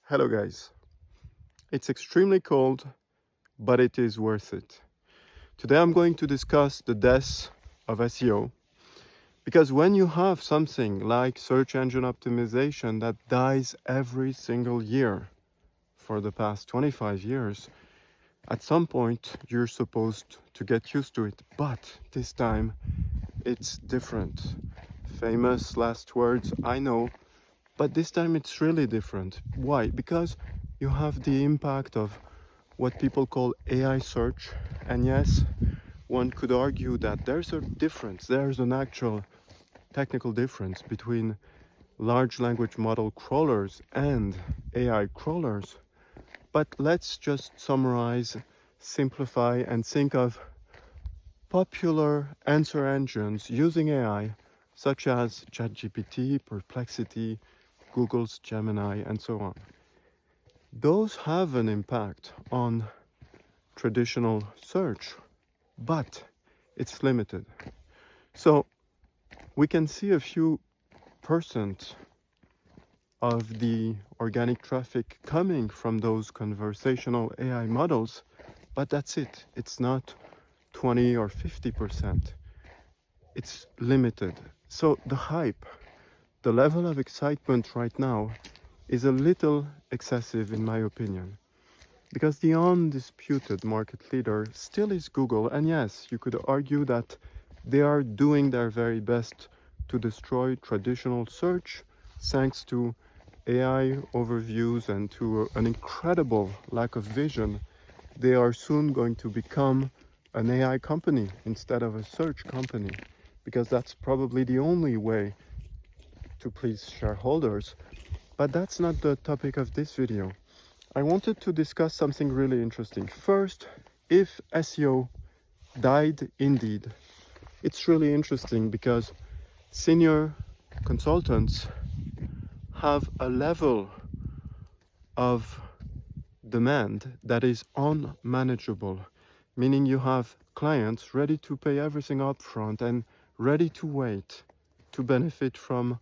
Hello guys, it's extremely cold, but it is worth it. Today I'm going to discuss the death of SEO, because when you have something like search engine optimization that dies every single year for the past 25 years, at some point you're supposed to get used to it, but this time it's different. Famous last words, I know, but this time it's really different. Why? Because you have the impact of what people call AI search. And yes, one could argue that there's a difference, there's an actual technical difference between large language model crawlers and AI crawlers. But let's just summarize, simplify, and think of popular answer engines using AI, such as ChatGPT, Perplexity, Google's Gemini, and so on. Those have an impact on traditional search, but it's limited. So we can see a few percent of the organic traffic coming from those conversational AI models, but that's it. It's not 20 or 50%. It's limited. So the hype, the level of excitement right now is a little excessive in my opinion. Because the undisputed market leader still is Google, and yes, you could argue that they are doing their very best to destroy traditional search thanks to AI overviews and to an incredible lack of vision. They are soon going to become an AI company instead of a search company, because that's probably the only way to please shareholders. But that's not the topic of this video. I wanted to discuss something really interesting. First, if SEO died indeed, it's really interesting because senior consultants have a level of demand that is unmanageable, meaning you have clients ready to pay everything up front and ready to wait to benefit from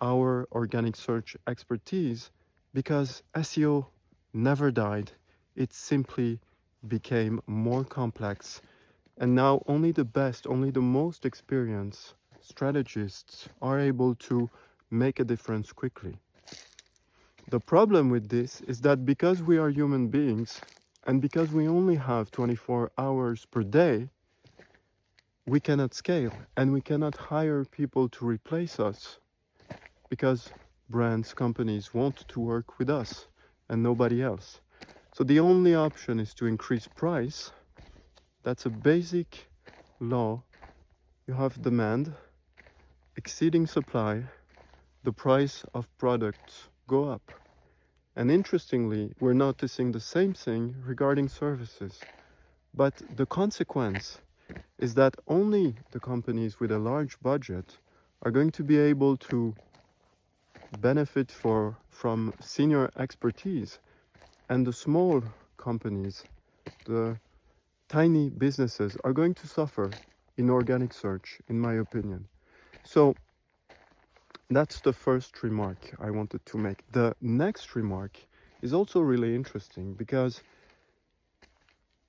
our organic search expertise, because SEO never died. It simply became more complex. And now only the best, only the most experienced strategists are able to make a difference quickly. The problem with this is that because we are human beings and because we only have 24 hours per day, we cannot scale and we cannot hire people to replace us, because brands, companies want to work with us and nobody else. So the only option is to increase price. That's a basic law. You have demand exceeding supply, the price of products go up. And interestingly, we're noticing the same thing regarding services. But the consequence is that only the companies with a large budget are going to be able to benefit from senior expertise, and the small companies, the tiny businesses, are going to suffer in organic search, in my opinion. So that's the first remark I wanted to make. The next remark is also really interesting because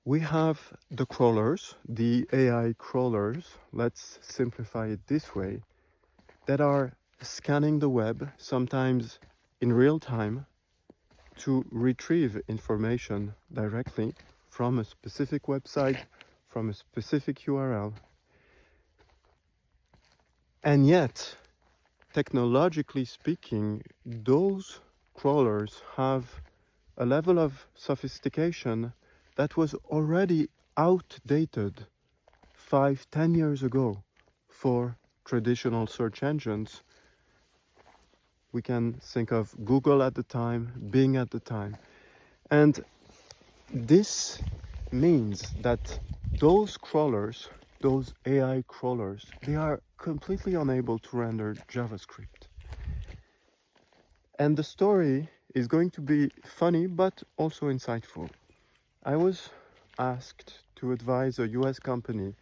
we have the crawlers, the AI crawlers, let's simplify it this way, that are scanning the web, sometimes in real time, to retrieve information directly from a specific website, from a specific URL. And yet, technologically speaking, those crawlers have a level of sophistication that was already outdated 5-10 years ago for traditional search engines. We can think of Google at the time, Bing at the time. And this means that those crawlers, those AI crawlers, they are completely unable to render JavaScript. And the story is going to be funny, but also insightful. I was asked to advise a US company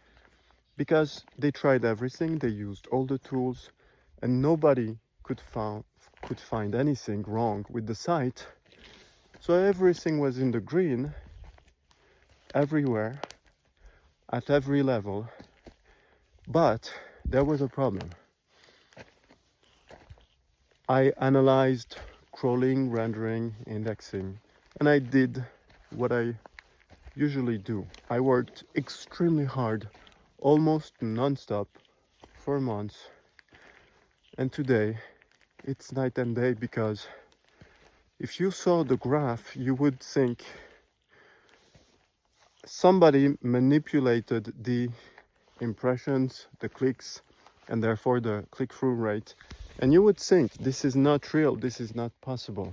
because they tried everything, they used all the tools, and nobody could find anything wrong with the site. So everything was in the green, everywhere, at every level. But there was a problem. I analyzed crawling, rendering, indexing, and I did what I usually do. I worked extremely hard, almost non-stop, for months. And today, it's night and day, because if you saw the graph, you would think somebody manipulated the impressions, the clicks, and therefore the click-through rate. And you would think this is not real, this is not possible.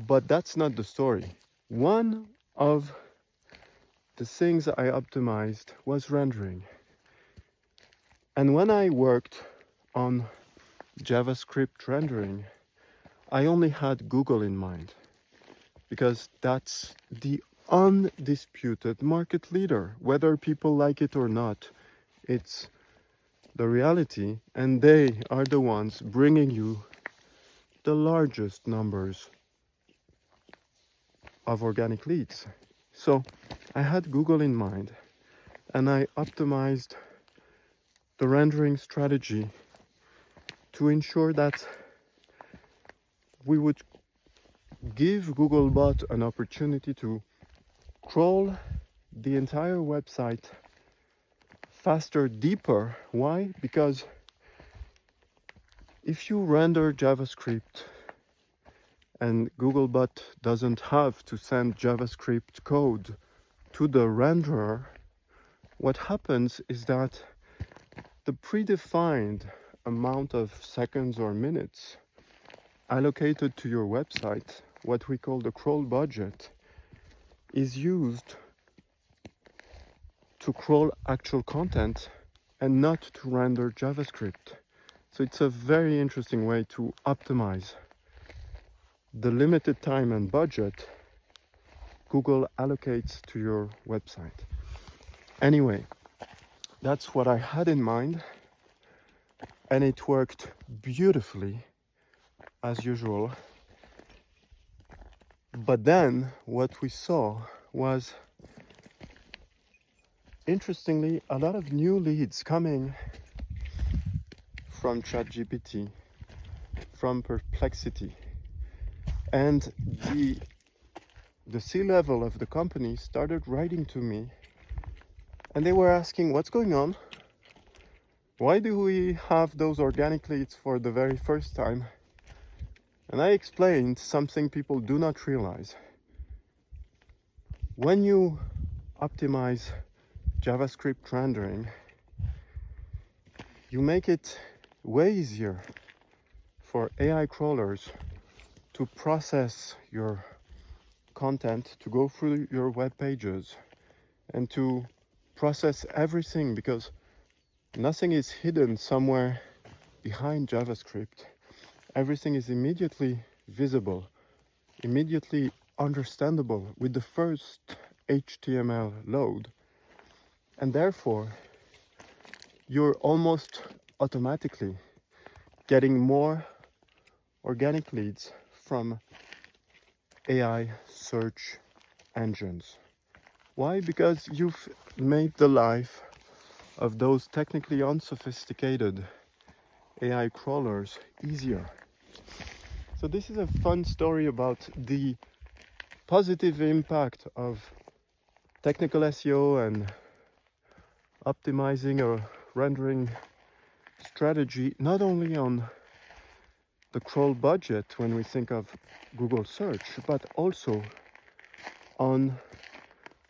But that's not the story. One of the things I optimized was rendering. And when I worked on JavaScript rendering, I only had Google in mind, because that's the undisputed market leader. Whether people like it or not, it's the reality, and they are the ones bringing you the largest numbers of organic leads. So I had Google in mind, and I optimized the rendering strategy to ensure that we would give Googlebot an opportunity to crawl the entire website faster, deeper. Why? Because if you render JavaScript and Googlebot doesn't have to send JavaScript code to the renderer, what happens is that the predefined amount of seconds or minutes allocated to your website, what we call the crawl budget, is used to crawl actual content and not to render JavaScript. So it's a very interesting way to optimize the limited time and budget Google allocates to your website. Anyway, that's what I had in mind, and it worked beautifully as usual. But then what we saw was, interestingly, a lot of new leads coming from ChatGPT, from Perplexity, and the C-level of the company started writing to me, and they were asking, what's going on? Why do we have those organic leads for the very first time? And I explained something people do not realize. When you optimize JavaScript rendering, you make it way easier for AI crawlers to process your content, to go through your web pages, and to process everything, because nothing is hidden somewhere behind JavaScript. Everything is immediately visible, immediately understandable with the first HTML load, and therefore you're almost automatically getting more organic leads from AI search engines. Why? Because you've made the life of those technically unsophisticated AI crawlers easier. So this is a fun story about the positive impact of technical SEO and optimizing a rendering strategy, not only on the crawl budget when we think of Google search, but also on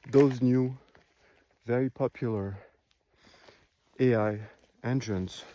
those new, very popular AI engines